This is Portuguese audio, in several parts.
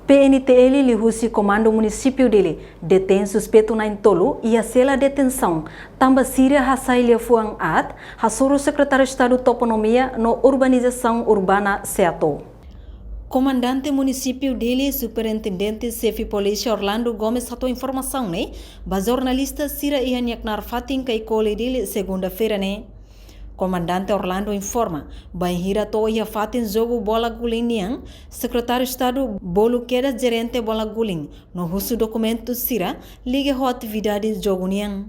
PNTL lihusi Comando Município dele detém suspeito na Intolo e a cela detenção. Tamba Síria Hassailia Fuang Ad, Hassuru Secretário de Estado de Toponomia no Urbanização Urbana Seato. Comandante Município dele, Superintendente Chefe Polícia Orlando Gomes hatou informação, né? Ba jornalista Sira Ihanyak Narfatin Kaikole dele segunda-feira, né? Comandante Orlando informa, Banhira to ia fatin jogo bola guling niang, Secretário de Estado bolu queda gerente bola guling, no husu documento Sira, liga ho atividade jogo niang.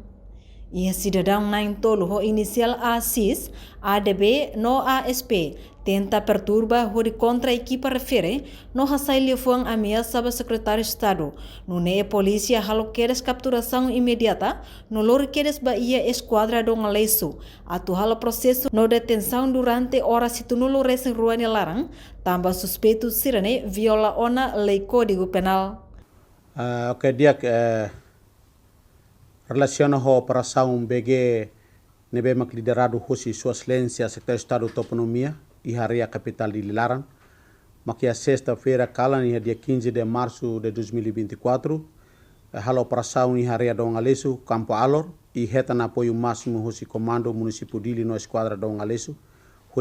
Ia cidadão na Intolo ho inicial A6, ADB no ASP, tenta perturba ho de contra equipa refere, no hasaili fuang ameaça ba Secretário de Estado, no ne polícia halo queres capturação imediata, no lor queres ba ia esquadra do ngalesu, atu halo processo no detenção durante horas situnulo resen ruane larang, tamba suspeito sirene viola ona lei código penal. Dia relaciona a operação BG nebemak liderado hosi sua excelência Secretário de Estado de Toponomia e a capital de Lilaran, makia sexta-feira calan e dia 15 de março de 2024, a operação e a do Ngalesu Campo Alor e reta na apoio máximo hosi comando município de no esquadra do Ngalesu,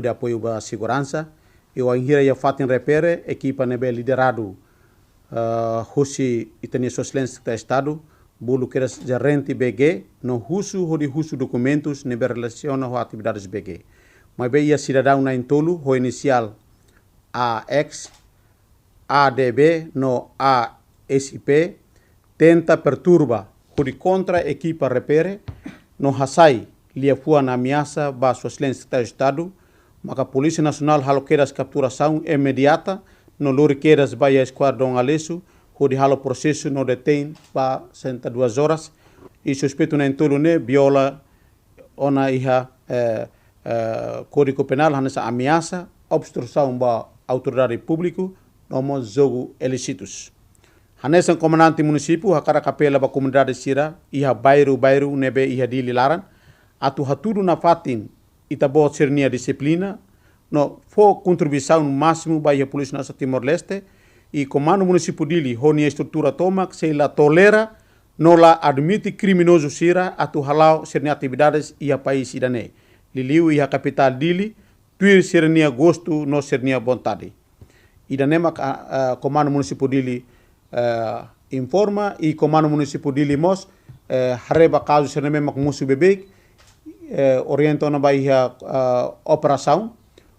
de apoio ba segurança e o anhira ia fatin repere equipa nebe liderado hosi itania sua excelência Secretário de Estado bulu keras gerente BG no husu documentos nebe relaciona ho atividades BG. Mas bem ia cidadão na Intolo ho inicial AX, ADB no ASP tenta perturba ho de contra equipa repere no hasai lia fua na ameaça ba sua excelência Secretário de Estado, maka Polícia Nacional halo keras capturação imediata no lori keras ba ia esquadra do Ngalesu ho de halo processo no detém pa 102 horas e suspeito na Intolo ne viola ona iha Código Penal hanessa ameaça, obstrução ba autoridade pública, nomo jogo ilícitos. Hanessa comandante município hakara kapela ba comunidade Sira iha bairro nebe iha di Lilaran, atu haturu na fatin itabo sernia disciplina no fo contribuição máximo ba iha Polícia Nacional Timor-Leste e comando município dili honi estrutura toma se la tolera no la admite criminoso Sira atu halau sernia atividades iha país idane. Liliu e a capital dili, tuir sernia gosto no sernia vontade. Idanema comando município dili informa e comando município dili mos hareba caso sernia mak musu bebek orienta na baia operação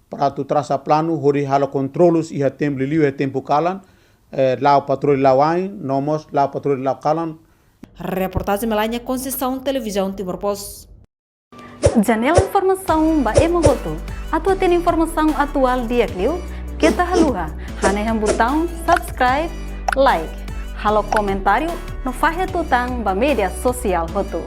para tu traça plano hori hala controlos e tempo liliu e tempo calan lá patrulha lá wain nomos lá patrulha lá calan. Reportagem Melania Conceição Televisão Timor Post. Janela informação ba emogoto. Atua tem informação atual dia clio. Kita haluha. Hane botão subscribe, like. Halo comentário no fahe tutang ba media sosial hotu.